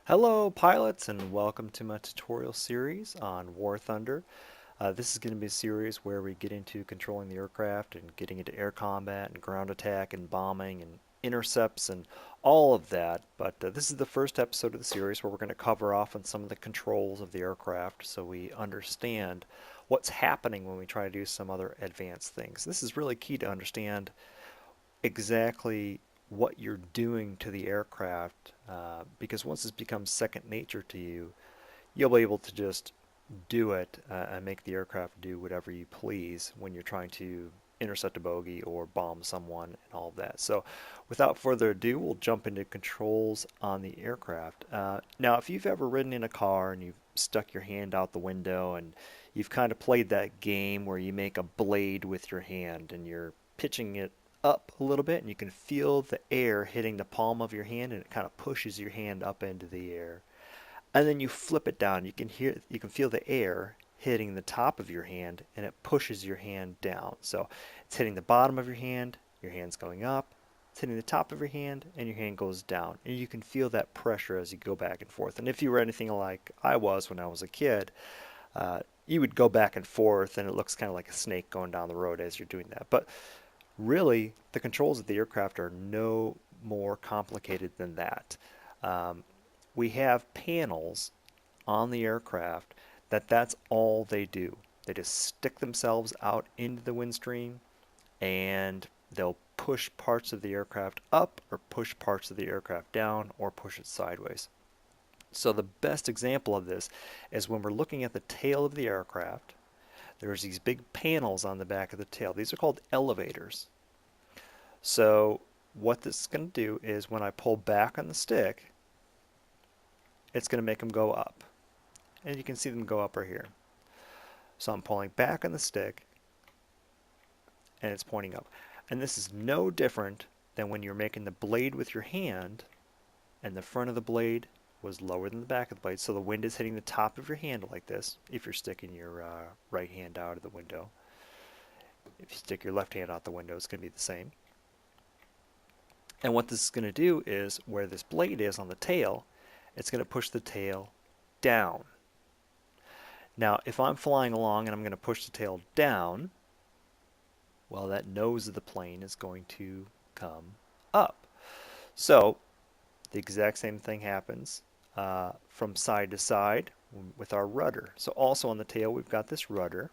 Hello pilots and welcome to my tutorial series on War Thunder. This is going to be a series where we get into controlling the aircraft and getting into air combat and ground attack and bombing and intercepts and all of that. But this is the first episode of the series where we're going to cover off on some of the controls of the aircraft so we understand what's happening when we try to do some other advanced things. This is really key to understand exactly what you're doing to the aircraft, because once this becomes second nature to you, you'll be able to just do it and make the aircraft do whatever you please when you're trying to intercept a bogey or bomb someone and all of that. So without further ado, we'll jump into controls on the aircraft. Now, if you've ever ridden in a car and you've stuck your hand out the window and you've kind of played that game where you make a blade with your hand and you're pitching it up a little bit and you can feel the air hitting the palm of your hand and it kind of pushes your hand up into the air. And then you flip it down. You can feel the air hitting the top of your hand and it pushes your hand down. So it's hitting the bottom of your hand's going up, it's hitting the top of your hand and your hand goes down. And you can feel that pressure as you go back and forth. And if you were anything like I was when I was a kid, you would go back and forth and it looks kind of like a snake going down the road as you're doing that. But really, the controls of the aircraft are no more complicated than that. We have panels on the aircraft that's all they do. They just stick themselves out into the wind stream and they'll push parts of the aircraft up or push parts of the aircraft down or push it sideways. So the best example of this is when we're looking at the tail of the aircraft. There's these big panels on the back of the tail. These are called elevators. So what this is going to do is when I pull back on the stick, it's going to make them go up. And you can see them go up right here. So I'm pulling back on the stick and it's pointing up. And this is no different than when you're making the blade with your hand and the front of the blade was lower than the back of the blade. So the wind is hitting the top of your hand like this if you're sticking your right hand out of the window. If you stick your left hand out the window, it's going to be the same. And what this is going to do is where this blade is on the tail, it's going to push the tail down. Now, if I'm flying along and I'm going to push the tail down, well, that nose of the plane is going to come up. So the exact same thing happens from side to side with our rudder. So also on the tail, we've got this rudder,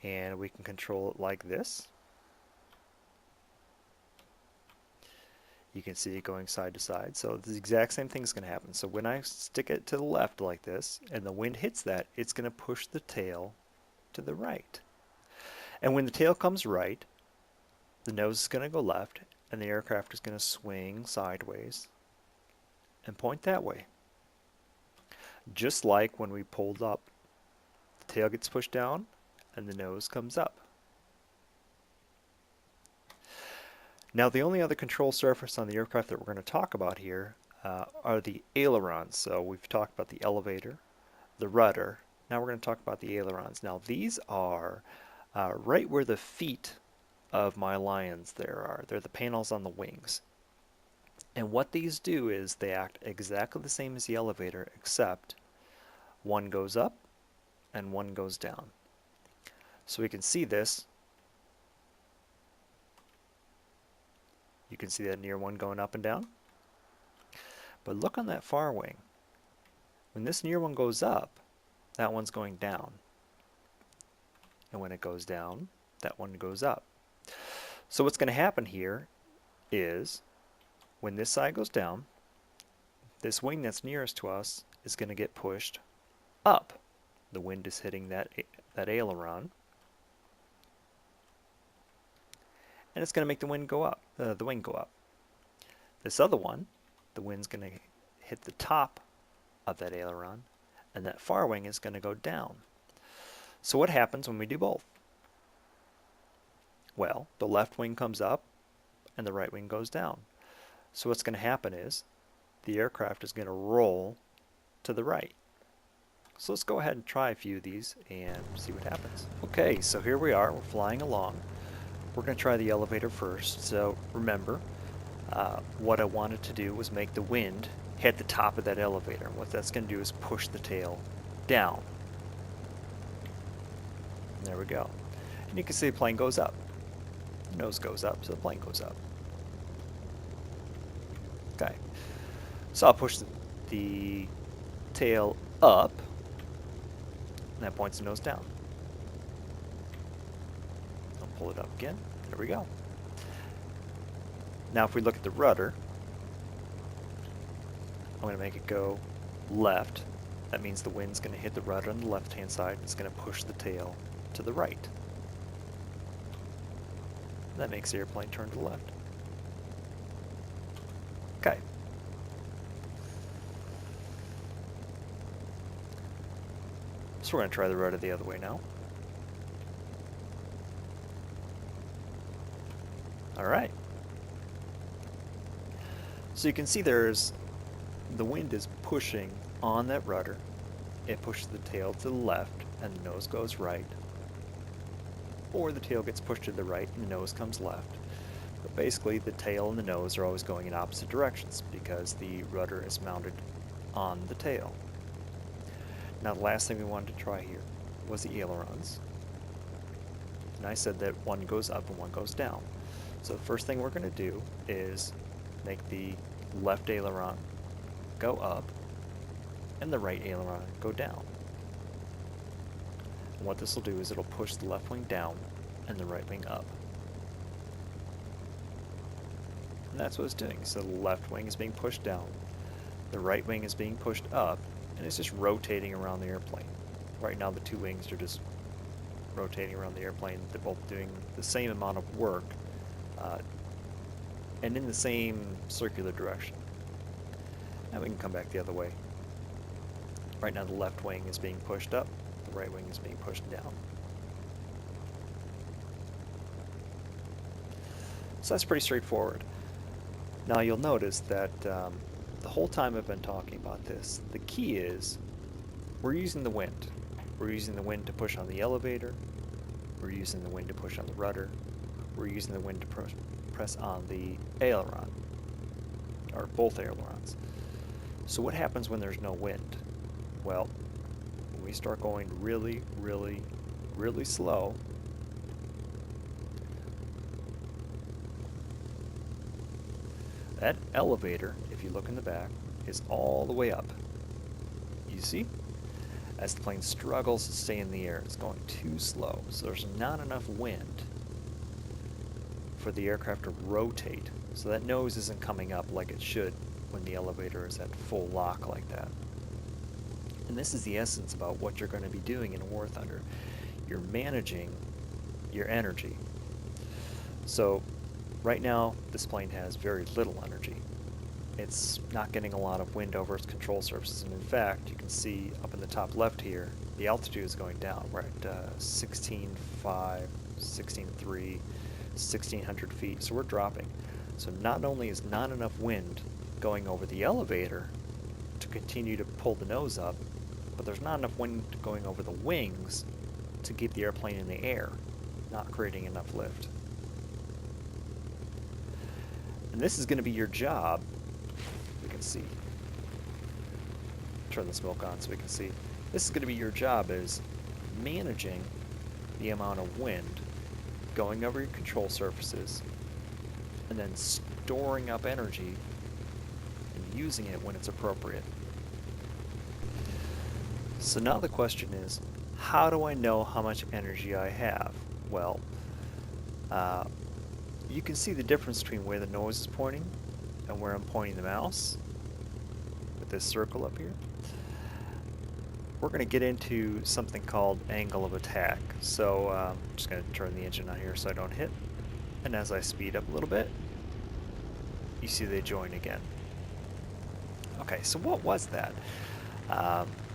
and we can control it like this. You can see it going side to side. So the exact same thing is going to happen. So when I stick it to the left like this and the wind hits that, it's going to push the tail to the right. And when the tail comes right, the nose is going to go left and the aircraft is going to swing sideways and point that way. Just like when we pulled up, the tail gets pushed down and the nose comes up. Now, the only other control surface on the aircraft that we're going to talk about here are the ailerons. So we've talked about the elevator, the rudder. Now we're going to talk about the ailerons. Now these are right where the feet of my lions there are. They're the panels on the wings. And what these do is they act exactly the same as the elevator, except one goes up and one goes down. So we can see this. You can see that near one going up and down. But look on that far wing. When this near one goes up, that one's going down. And when it goes down, that one goes up. So what's going to happen here is when this side goes down, this wing that's nearest to us is going to get pushed up. The wind is hitting that aileron. And it's going to make the wing go up. This other one, the wind's going to hit the top of that aileron, and that far wing is going to go down. So what happens when we do both? Well, the left wing comes up, and the right wing goes down. So what's going to happen is the aircraft is going to roll to the right. So let's go ahead and try a few of these and see what happens. Okay, so here we are. We're flying along. We're going to try the elevator first. So remember, what I wanted to do was make the wind hit the top of that elevator. And what that's going to do is push the tail down. And there we go. And you can see the plane goes up. The nose goes up, so the plane goes up. Okay. So I'll push the tail up, and that points the nose down. I'll pull it up again. There we go. Now if we look at the rudder, I'm going to make it go left. That means the wind's going to hit the rudder on the left-hand side. It's going to push the tail to the right. That makes the airplane turn to the left. Okay. So we're going to try the rudder the other way now. Alright. So you can see the wind is pushing on that rudder. It pushes the tail to the left and the nose goes right. Or the tail gets pushed to the right and the nose comes left. But basically the tail and the nose are always going in opposite directions because the rudder is mounted on the tail. Now the last thing we wanted to try here was the ailerons. And I said that one goes up and one goes down. So the first thing we're going to do is make the left aileron go up and the right aileron go down. And what this will do is it'll push the left wing down and the right wing up. And that's what it's doing. So the left wing is being pushed down, the right wing is being pushed up, and it's just rotating around the airplane. Right now the two wings are just rotating around the airplane. They're both doing the same amount of work and in the same circular direction. Now we can come back the other way. Right now the left wing is being pushed up, the right wing is being pushed down. So that's pretty straightforward. Now you'll notice that the whole time I've been talking about this, the key is we're using the wind. We're using the wind to push on the elevator, we're using the wind to push on the rudder, we're using the wind to press on the aileron, or both ailerons. So what happens when there's no wind? Well, when we start going really, really, really slow, that elevator, if you look in the back, is all the way up. You see? As the plane struggles to stay in the air, it's going too slow, so there's not enough wind for the aircraft to rotate. So that nose isn't coming up like it should when the elevator is at full lock like that. And this is the essence about what you're going to be doing in War Thunder. You're managing your energy. So right now this plane has very little energy. It's not getting a lot of wind over its control surfaces, and in fact you can see up in the top left here the altitude is going down. We're at 16.5, 16.3, 1,600 feet, so we're dropping. So not only is not enough wind going over the elevator to continue to pull the nose up, but there's not enough wind going over the wings to keep the airplane in the air, not creating enough lift. And this is going to be your job. We can see. Turn the smoke on so we can see. This is going to be your job, is managing the amount of wind going over your control surfaces and then storing up energy and using it when it's appropriate. So now the question is, how do I know how much energy I have? Well, you can see the difference between where the nose is pointing and where I'm pointing the mouse with this circle up here. We're going to get into something called angle of attack. So I'm just going to turn the engine on here so I don't hit. And as I speed up a little bit, you see they join again. Okay, so what was that?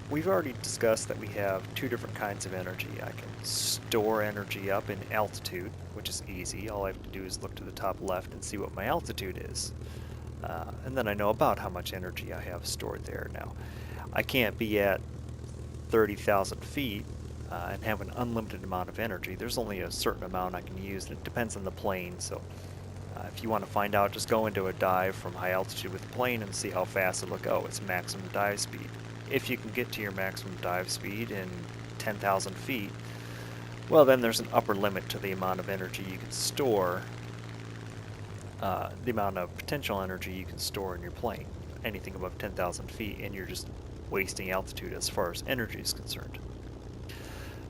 We've already discussed that we have two different kinds of energy. I can store energy up in altitude, which is easy. All I have to do is look to the top left and see what my altitude is. And then I know about how much energy I have stored there. Now, I can't be at 30,000 feet and have an unlimited amount of energy. There's only a certain amount I can use, and it depends on the plane. So If you want to find out, just go into a dive from high altitude with the plane and see how fast it'll go. It's maximum dive speed. If you can get to your maximum dive speed in 10,000 feet, well, then there's an upper limit to the amount of energy you can store, the amount of potential energy you can store in your plane. Anything above 10,000 feet, and you're just wasting altitude as far as energy is concerned.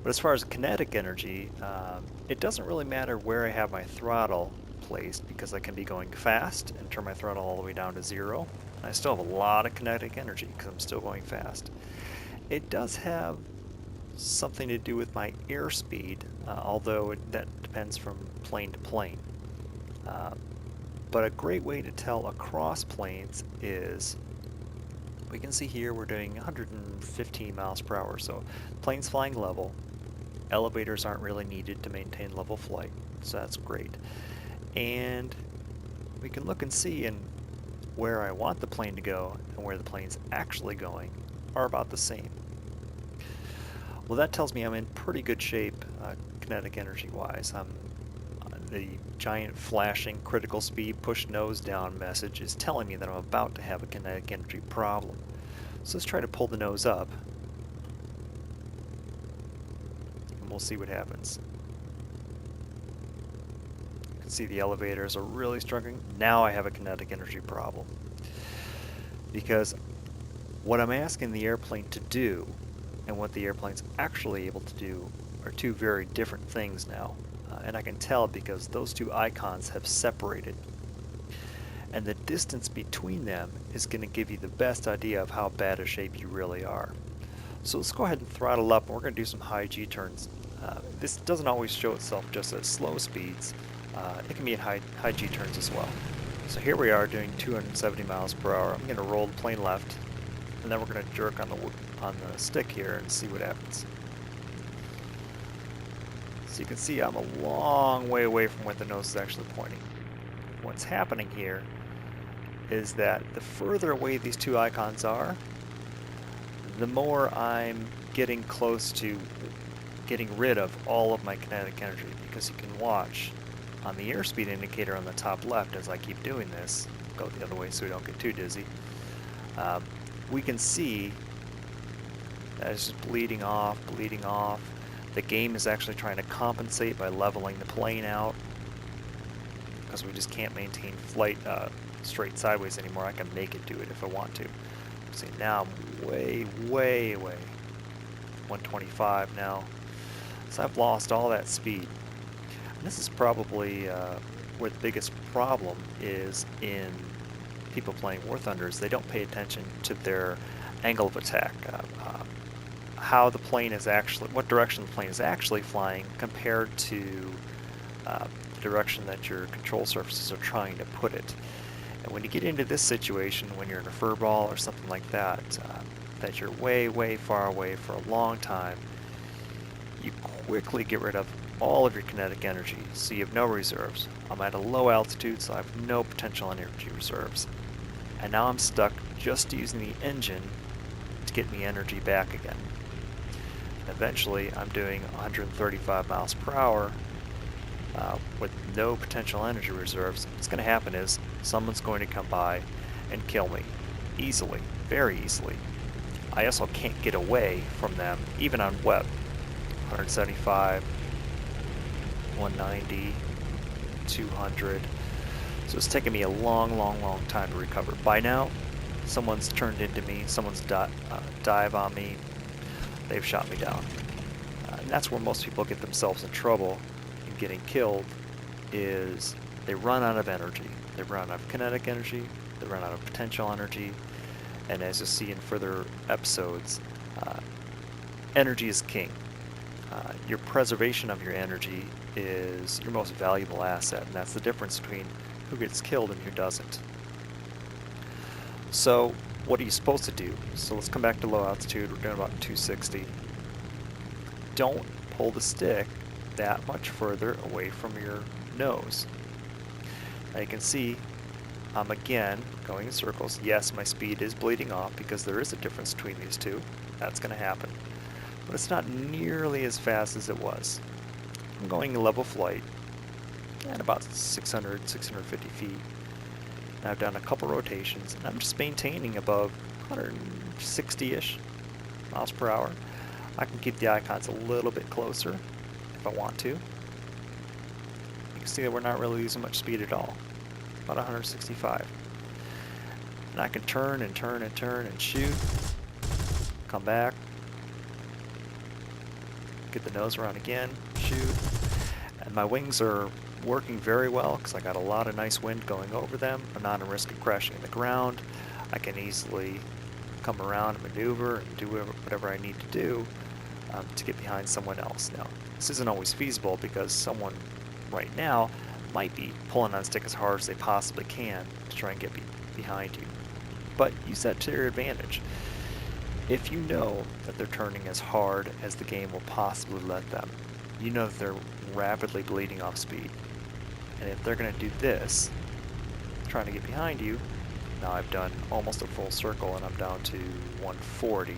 But as far as kinetic energy, it doesn't really matter where I have my throttle placed, because I can be going fast and turn my throttle all the way down to 0. I still have a lot of kinetic energy because I'm still going fast. It does have something to do with my airspeed, although that depends from plane to plane. But a great way to tell across planes is, we can see here we're doing 115 miles per hour, so plane's flying level. Elevators aren't really needed to maintain level flight, so that's great. And we can look and see in where I want the plane to go and where the plane's actually going are about the same. Well, that tells me I'm in pretty good shape kinetic energy wise. The giant flashing critical speed push nose down message is telling me that I'm about to have a kinetic energy problem. So let's try to pull the nose up and we'll see what happens. You can see the elevators are really struggling. Now I have a kinetic energy problem, because what I'm asking the airplane to do and what the airplane's actually able to do are two very different things now. And I can tell because those two icons have separated. And the distance between them is going to give you the best idea of how bad a shape you really are. So let's go ahead and throttle up, and we're going to do some high G turns. This doesn't always show itself just at slow speeds. It can be at high G turns as well. So here we are doing 270 miles per hour. I'm going to roll the plane left, and then we're going to jerk on the stick here and see what happens. So you can see I'm a long way away from where the nose is actually pointing. What's happening here is that the further away these two icons are, the more I'm getting close to getting rid of all of my kinetic energy, because you can watch on the airspeed indicator on the top left as I keep doing this, go the other way so we don't get too dizzy, we can see that it's just bleeding off. The game is actually trying to compensate by leveling the plane out, because we just can't maintain flight straight sideways anymore. I can make it do it if I want to. See, now I'm way 125 now. So I've lost all that speed. And this is probably where the biggest problem is in people playing War Thunder, is they don't pay attention to their angle of attack. How the plane is actually, what direction the plane is actually flying compared to the direction that your control surfaces are trying to put it. And when you get into this situation, when you're in a furball or something like that, that you're way far away for a long time, you quickly get rid of all of your kinetic energy, so you have no reserves. I'm at a low altitude, so I have no potential energy reserves. And now I'm stuck just using the engine to get me energy back again. Eventually, I'm doing 135 miles per hour with no potential energy reserves. What's going to happen is someone's going to come by and kill me easily, very easily. I also can't get away from them, even on web. 175, 190, 200. So it's taken me a long time to recover. By now, someone's turned into me, someone's dive on me, they've shot me down. And that's where most people get themselves in trouble in getting killed, is they run out of energy. They run out of kinetic energy, they run out of potential energy, and as you'll see in further episodes, energy is king. Your preservation of your energy is your most valuable asset, and that's the difference between who gets killed and who doesn't. So what are you supposed to do? So let's come back to low altitude. We're doing about 260. Don't pull the stick that much further away from your nose. Now you can see I'm again going in circles. Yes, my speed is bleeding off because there is a difference between these two. That's going to happen. But it's not nearly as fast as it was. I'm going level flight. at about 600, 650 feet. Now I've done a couple rotations, and I'm just maintaining above 160-ish miles per hour. I can keep the icons a little bit closer if I want to. You can see that we're not really losing much speed at all, about 165. And I can turn and turn and turn and shoot, come back, get the nose around again, shoot. And my wings are working very well because I got a lot of nice wind going over them. I'm not at risk of crashing in the ground. I can easily come around and maneuver and do whatever I need to do to get behind someone else. Now, this isn't always feasible because someone right now might be pulling on stick as hard as they possibly can to try and get behind you. But use that to your advantage. If you know that they're turning as hard as the game will possibly let them, you know that they're rapidly bleeding off speed. And if they're going to do this, trying to get behind you, now I've done almost a full circle and I'm down to 140.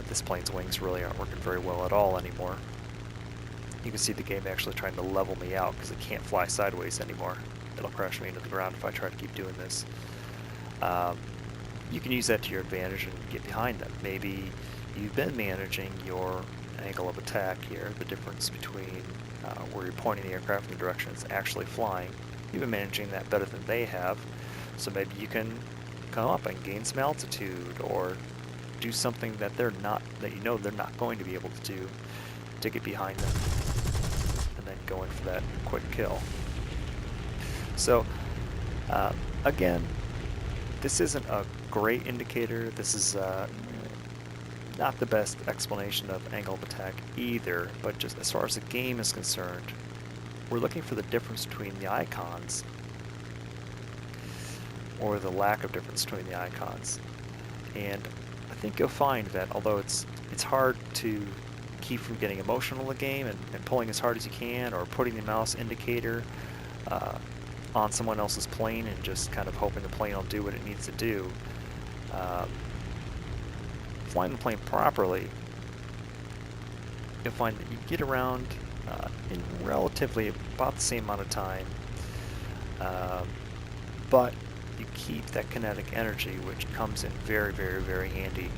This plane's wings really aren't working very well at all anymore. You can see the game actually trying to level me out because it can't fly sideways anymore. It'll crash me into the ground if I try to keep doing this. You can use that to your advantage and get behind them. Maybe you've been managing your angle of attack here, the difference between where you're pointing the aircraft in the direction it's actually flying. You've been managing that better than they have, so maybe you can come up and gain some altitude or do something that they're not, that you know they're not going to be able to do to get behind them, and then go in for that quick kill. So again, this isn't a great indicator. This is not the best explanation of angle of attack either, but just as far as the game is concerned, we're looking for the difference between the icons, or the lack of difference between the icons. And I think you'll find that although it's hard to keep from getting emotional in the game and pulling as hard as you can, or putting the mouse indicator on someone else's plane and just kind of hoping the plane will do what it needs to do, flying the plane properly, you'll find that you get around in relatively about the same amount of time, but you keep that kinetic energy, which comes in very, very, very handy,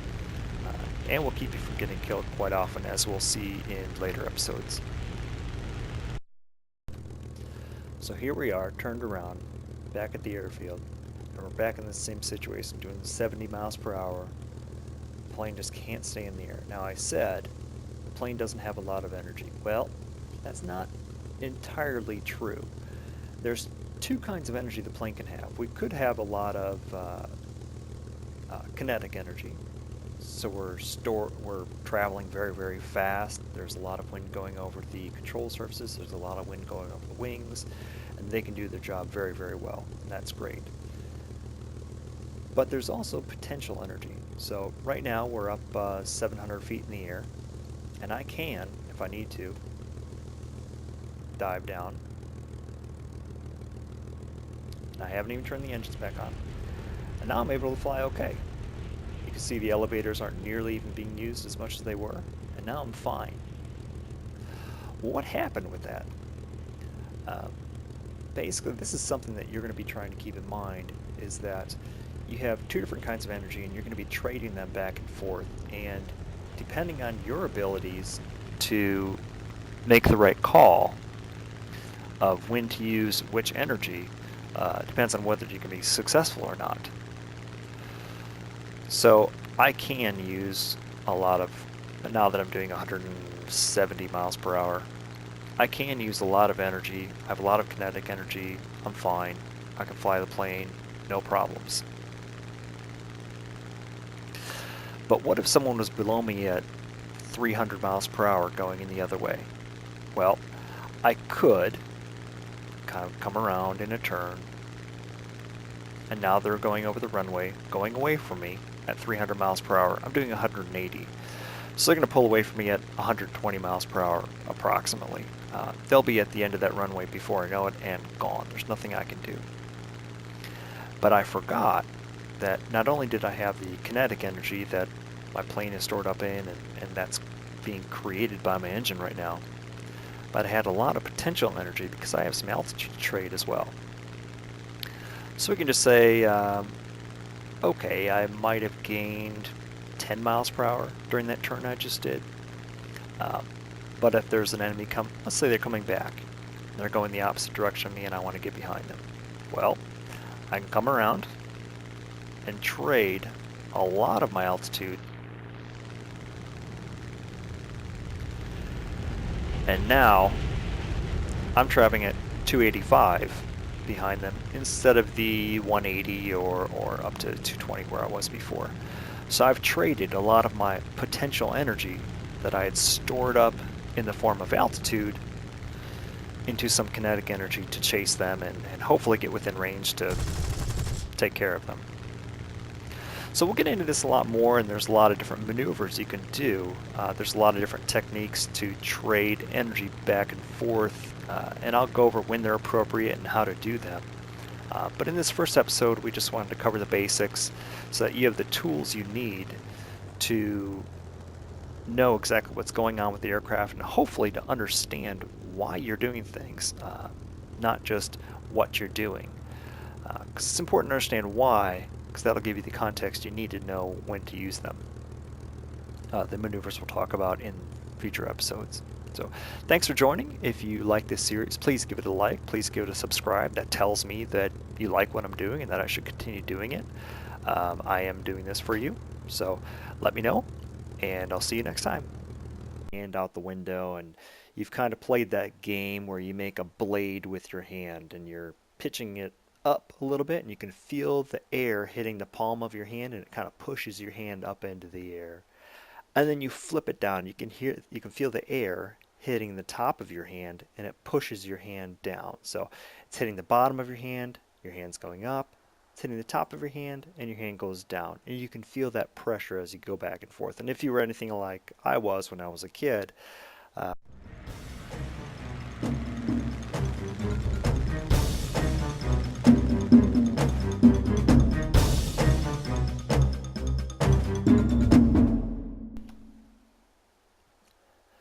and will keep you from getting killed quite often, as we'll see in later episodes. So here we are, turned around, back at the airfield, and we're back in the same situation, doing 70 miles per hour. The plane just can't stay in the air. Now, I said the plane doesn't have a lot of energy. Well, that's not entirely true. There's two kinds of energy the plane can have. We could have a lot of kinetic energy. So we're traveling very, very fast. There's a lot of wind going over the control surfaces. There's a lot of wind going over the wings, and they can do their job very, very well, and that's great. But there's also potential energy. So right now we're up 700 feet in the air, and I can, if I need to, dive down. And I haven't even turned the engines back on. And now I'm able to fly okay. You can see the elevators aren't nearly even being used as much as they were, and now I'm fine. Well, what happened with that? Basically, this is something that you're going to be trying to keep in mind, is that you have two different kinds of energy, and you're going to be trading them back and forth, and depending on your abilities to make the right call of when to use which energy, depends on whether you can be successful or not. So I can use a lot of, now that I'm doing 170 miles per hour, I can use a lot of energy. I have a lot of kinetic energy. I'm fine. I can fly the plane, no problems. But what if someone was below me at 300 miles per hour going in the other way? Well, I could kind of come around in a turn, and now they're going over the runway, going away from me at 300 miles per hour. I'm doing 180. So they're going to pull away from me at 120 miles per hour approximately. They'll be at the end of that runway before I know it and gone. There's nothing I can do. But I forgot that not only did I have the kinetic energy that my plane is stored up in, and that's being created by my engine right now, but I had a lot of potential energy because I have some altitude to trade as well. So we can just say, okay, I might have gained 10 miles per hour during that turn I just did. But if there's an enemy let's say they're coming back, they're going the opposite direction of me and I want to get behind them. Well, I can come around and trade a lot of my altitude. And now I'm traveling at 285 behind them instead of the 180 or up to 220 where I was before. So I've traded a lot of my potential energy that I had stored up in the form of altitude into some kinetic energy to chase them and hopefully get within range to take care of them. So we'll get into this a lot more, and there's a lot of different maneuvers you can do. There's a lot of different techniques to trade energy back and forth, and I'll go over when they're appropriate and how to do them. But in this first episode, we just wanted to cover the basics so that you have the tools you need to know exactly what's going on with the aircraft and hopefully to understand why you're doing things, not just what you're doing. Because it's important to understand why, because that'll give you the context you need to know when to use them. The maneuvers we'll talk about in future episodes. So thanks for joining. If you like this series, please give it a like. Please give it a subscribe. That tells me that you like what I'm doing and that I should continue doing it. I am doing this for you, so let me know, and I'll see you next time. Hand out the window, and you've kind of played that game where you make a blade with your hand and you're pitching it up a little bit, and you can feel the air hitting the palm of your hand, and it kind of pushes your hand up into the air. And then you flip it down. You can feel the air hitting the top of your hand, and it pushes your hand down. So it's hitting the bottom of your hand's going up, it's hitting the top of your hand, and your hand goes down. And you can feel that pressure as you go back and forth. And if you were anything like I was when I was a kid,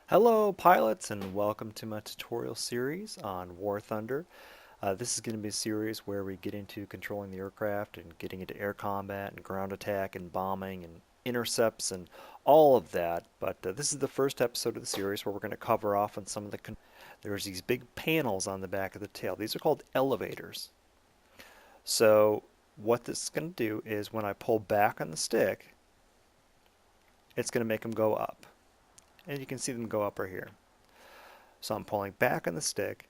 hello pilots, and welcome to my tutorial series on War Thunder. This is going to be a series where we get into controlling the aircraft and getting into air combat and ground attack and bombing and intercepts and all of that. But this is the first episode of the series where we're going to cover off on some of the there's these big panels on the back of the tail. These are called elevators. So what this is going to do is when I pull back on the stick, it's going to make them go up. And you can see them go up right here. So I'm pulling back on the stick,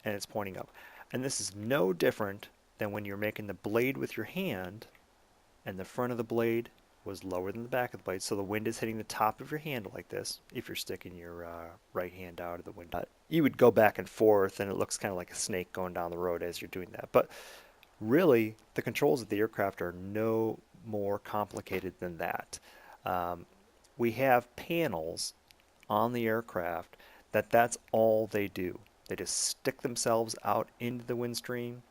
and it's pointing up. And this is no different than when you're making the blade with your hand, and the front of the blade was lower than the back of the blade, so the wind is hitting the top of your hand like this. If you're sticking your right hand out of the window, you would go back and forth, and it looks kind of like a snake going down the road as you're doing that. But really, the controls of the aircraft are no more complicated than that. We have panels on the aircraft that's all they do. They just stick themselves out into the wind stream,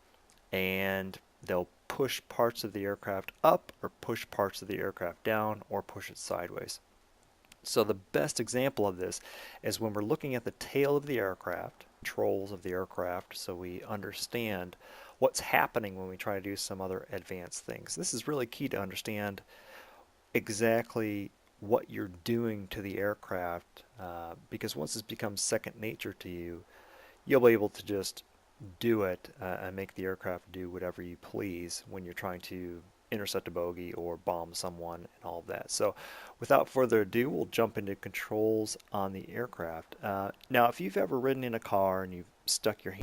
and they'll push parts of the aircraft up or push parts of the aircraft down or push it sideways. So the best example of this is when we're looking at the tail of the aircraft, controls of the aircraft, so we understand what's happening when we try to do some other advanced things. This is really key to understand exactly what you're doing to the aircraft, because once this becomes second nature to you, you'll be able to just do it and make the aircraft do whatever you please when you're trying to intercept a bogey or bomb someone and all of that. So without further ado, we'll jump into controls on the aircraft. Now if you've ever ridden in a car and you've stuck your hand